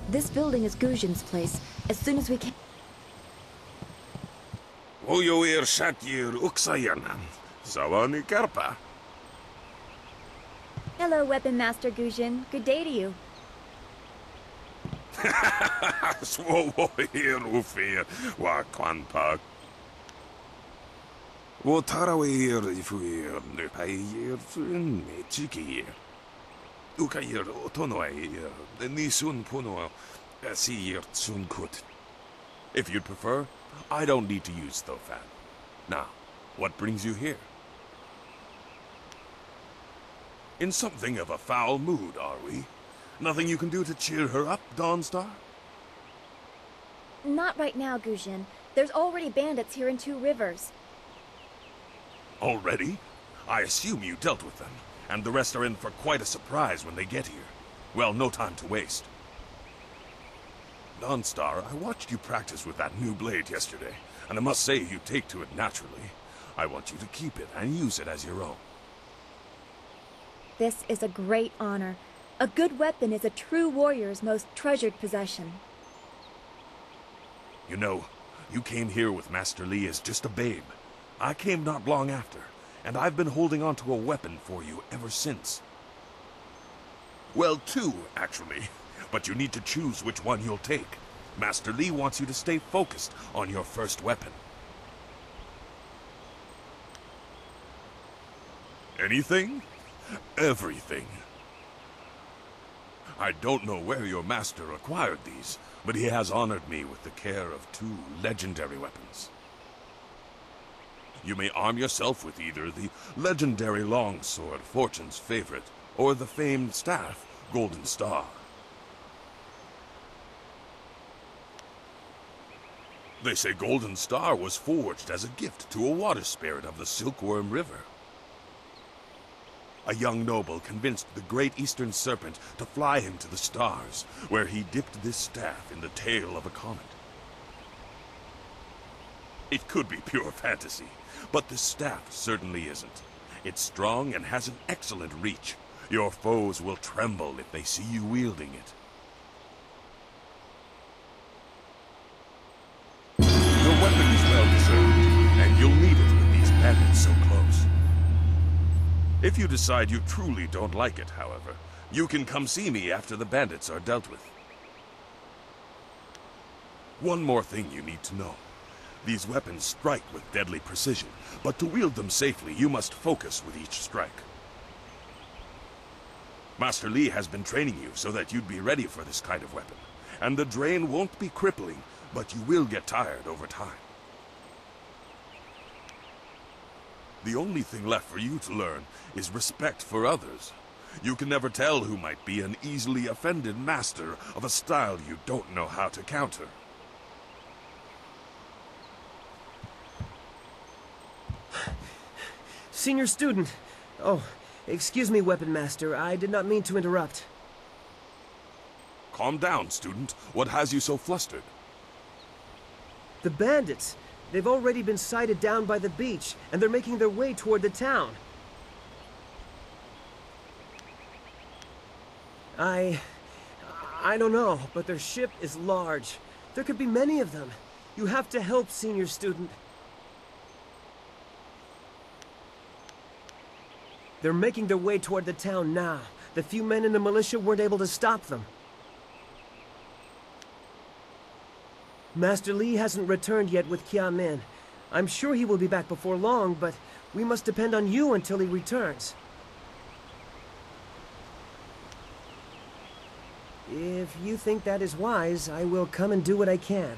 This building is Guzhin's place. As soon as we can... Ojoir Shatyr Uksayanan. Sawani Karpa. Hello, Weapon Master Guzhin. Good day to you. Swoir Ufir Wakwanpa. Wotarawir Ifuir Nupayir Mechikir. Ukayir Otonoir, Nisun Puno, Asir Tsunkut. If you'd prefer, I don't need to use Thofan. Now, what brings you here? In something of a foul mood, are we? Nothing you can do to cheer her up, Dawnstar? Not right now, Guzhin. There's already bandits here in Two Rivers. Already? I assume you dealt with them, and the rest are in for quite a surprise when they get here. Well, no time to waste. Dawnstar, I watched you practice with that new blade yesterday, and I must say you take to it naturally. I want you to keep it and use it as your own. This is a great honor. A good weapon is a true warrior's most treasured possession. You know, you came here with Master Li as just a babe. I came not long after, and I've been holding on to a weapon for you ever since. Well, two, actually. But you need to choose which one you'll take. Master Li wants you to stay focused on your first weapon. Anything? Everything. I don't know where your master acquired these, but he has honored me with the care of two legendary weapons. You may arm yourself with either the legendary longsword, Fortune's favorite, or the famed staff, Golden Star. They say Golden Star was forged as a gift to a water spirit of the Silkworm River. A young noble convinced the great Eastern Serpent to fly him to the stars, where he dipped this staff in the tail of a comet. It could be pure fantasy, but this staff certainly isn't. It's strong and has an excellent reach. Your foes will tremble if they see you wielding it. Your weapon is well-deserved, and you'll need it with these bandits so close. If you decide you truly don't like it, however, you can come see me after the bandits are dealt with. One more thing you need to know. These weapons strike with deadly precision, but to wield them safely, you must focus with each strike. Master Li has been training you so that you'd be ready for this kind of weapon, and the drain won't be crippling, but you will get tired over time. The only thing left for you to learn is respect for others. You can never tell who might be an easily offended master of a style you don't know how to counter. Senior student. Oh, excuse me, Weapon Master. I did not mean to interrupt. Calm down, student. What has you so flustered? The bandits. They've already been sighted down by the beach, and they're making their way toward the town. I don't know, but their ship is large. There could be many of them. You have to help, senior student. They're making their way toward the town now. The few men in the militia weren't able to stop them. Master Li hasn't returned yet with Kia Min. I'm sure he will be back before long, but we must depend on you until he returns. If you think that is wise, I will come and do what I can.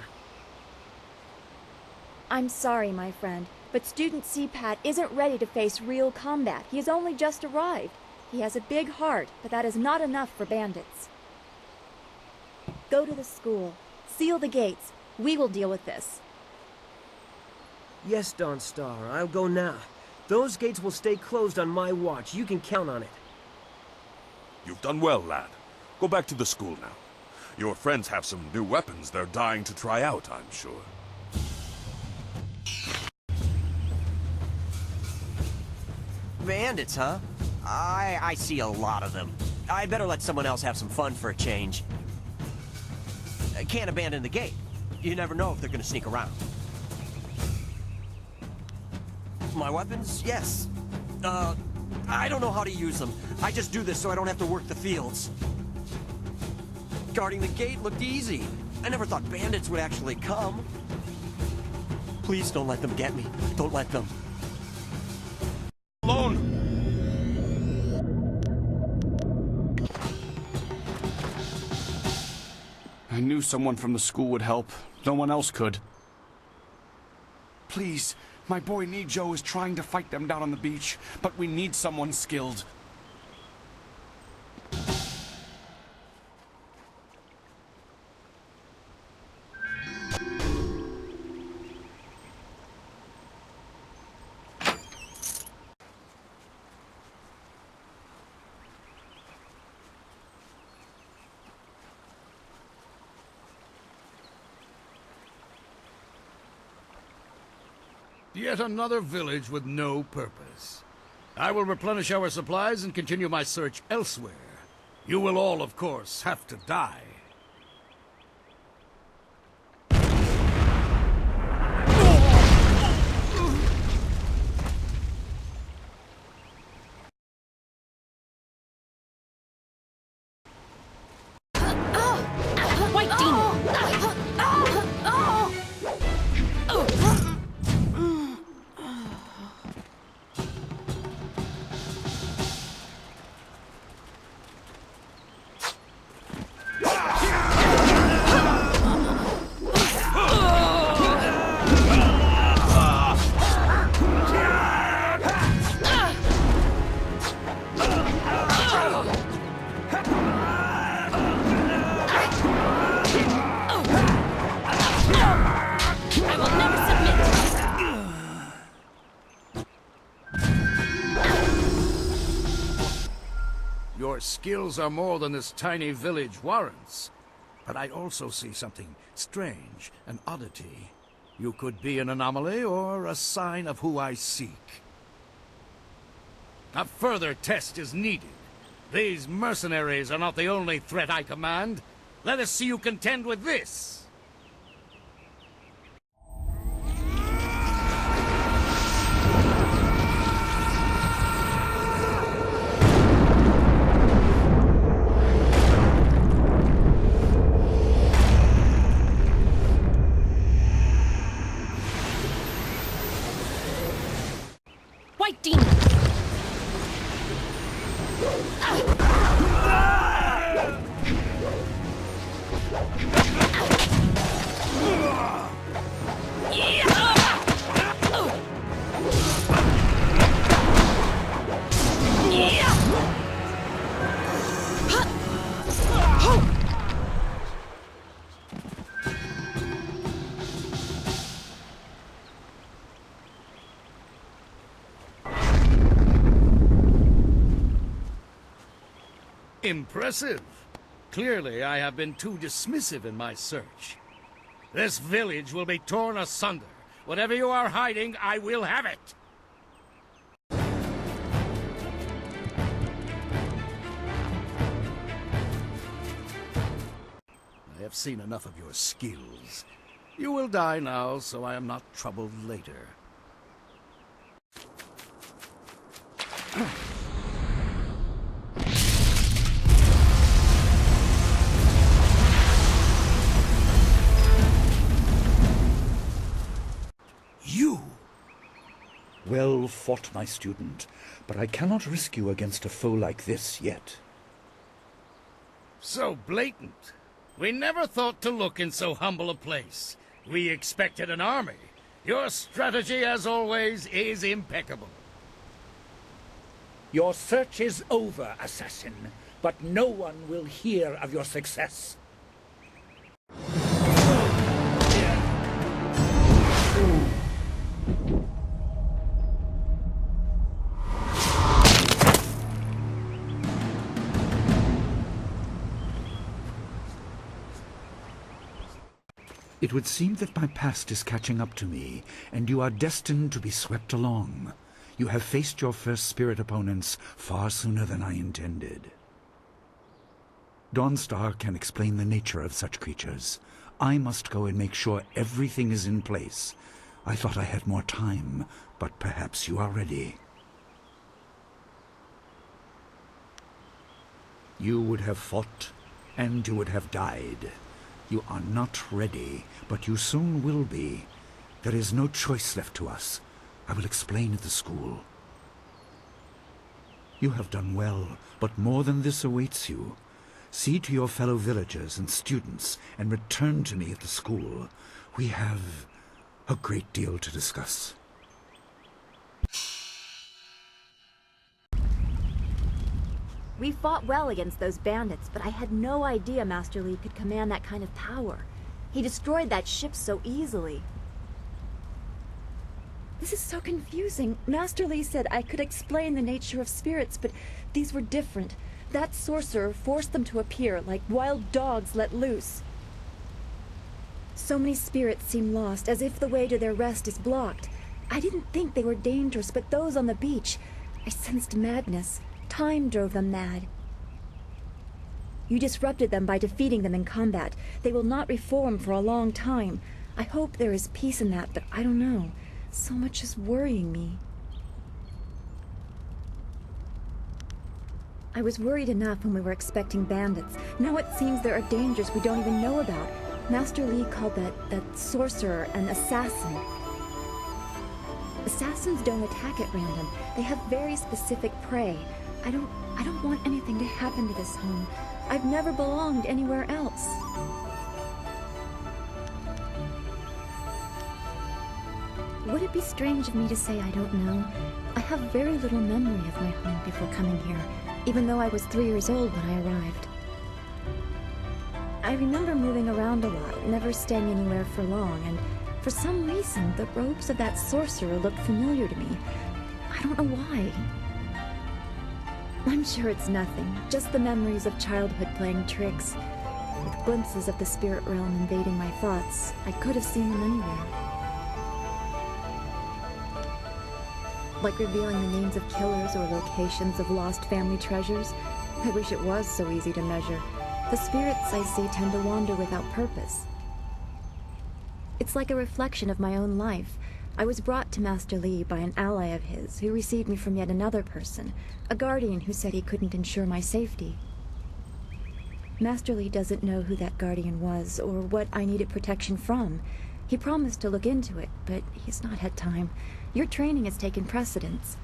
I'm sorry, my friend, but Student CPAT isn't ready to face real combat. He has only just arrived. He has a big heart, but that is not enough for bandits. Go to the school. Seal the gates. We will deal with this. Yes, Dawnstar, I'll go now. Those gates will stay closed on my watch. You can count on it. You've done well, lad. Go back to the school now. Your friends have some new weapons they're dying to try out, I'm sure. Bandits, huh? I see a lot of them. I'd better let someone else have some fun for a change. can't abandon the gate. You never know if they're gonna sneak around. My weapons? Yes. I don't know how to use them. I just do this so I don't have to work the fields. Guarding the gate looked easy. I never thought bandits would actually come. Please don't let them get me. Don't let them. Alone! I knew someone from the school would help. No one else could. Please, my boy Nijo is trying to fight them down on the beach, but we need someone skilled. Yet another village with no purpose. I will replenish our supplies and continue my search elsewhere. You will all, of course, have to die. White demon! I will never submit! Your skills are more than this tiny village warrants. But I also see something strange, an oddity. You could be an anomaly or a sign of who I seek. A further test is needed. These mercenaries are not the only threat I command. Let us see you contend with this. White demon! Impressive. Clearly, I have been too dismissive in my search. This village will be torn asunder. Whatever you are hiding, I will have it. I have seen enough of your skills. You will die now, so I am not troubled later. You! Well fought, my student, but I cannot risk you against a foe like this yet. So blatant. We never thought to look in so humble a place. We expected an army. Your strategy, as always, is impeccable. Your search is over, assassin, but no one will hear of your success. It would seem that my past is catching up to me, and you are destined to be swept along. You have faced your first spirit opponents far sooner than I intended. Dawnstar can explain the nature of such creatures. I must go and make sure everything is in place. I thought I had more time, but perhaps you are ready. You would have fought, and you would have died. You are not ready, but you soon will be. There is no choice left to us. I will explain at the school. You have done well, but more than this awaits you. See to your fellow villagers and students, and return to me at the school. We have a great deal to discuss. We fought well against those bandits, but I had no idea Master Li could command that kind of power. He destroyed that ship so easily. This is so confusing. Master Li said I could explain the nature of spirits, but these were different. That sorcerer forced them to appear like wild dogs let loose. So many spirits seem lost, as if the way to their rest is blocked. I didn't think they were dangerous, but those on the beach, I sensed madness. Time drove them mad. You disrupted them by defeating them in combat. They will not reform for a long time. I hope there is peace in that, but I don't know. So much is worrying me. I was worried enough when we were expecting bandits. Now it seems there are dangers we don't even know about. Master Li called that sorcerer an assassin. Assassins don't attack at random. They have very specific prey. I don't want anything to happen to this home. I've never belonged anywhere else. Would it be strange of me to say I don't know? I have very little memory of my home before coming here, even though I was 3 years old when I arrived. I remember moving around a lot, never staying anywhere for long, and for some reason, the robes of that sorcerer looked familiar to me. I don't know why. I'm sure it's nothing, just the memories of childhood playing tricks. With glimpses of the spirit realm invading my thoughts, I could have seen them anywhere. Like revealing the names of killers or locations of lost family treasures. I wish it was so easy to measure. The spirits I see tend to wander without purpose. It's like a reflection of my own life. I was brought to Master Li by an ally of his who received me from yet another person, a guardian who said he couldn't ensure my safety. Master Li doesn't know who that guardian was or what I needed protection from. He promised to look into it, but he's not had time. Your training has taken precedence.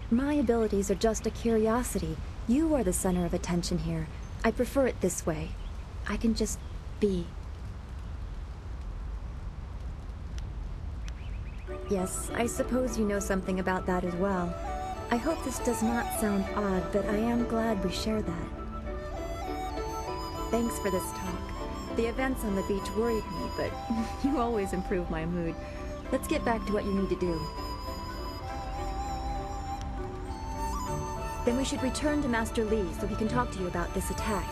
My abilities are just a curiosity. You are the center of attention here. I prefer it this way. I can just be. Yes, I suppose you know something about that as well. I hope this does not sound odd, but I am glad we share that. Thanks for this talk. The events on the beach worried me, but you always improve my mood. Let's get back to what you need to do. Then we should return to Master Li so he can talk to you about this attack.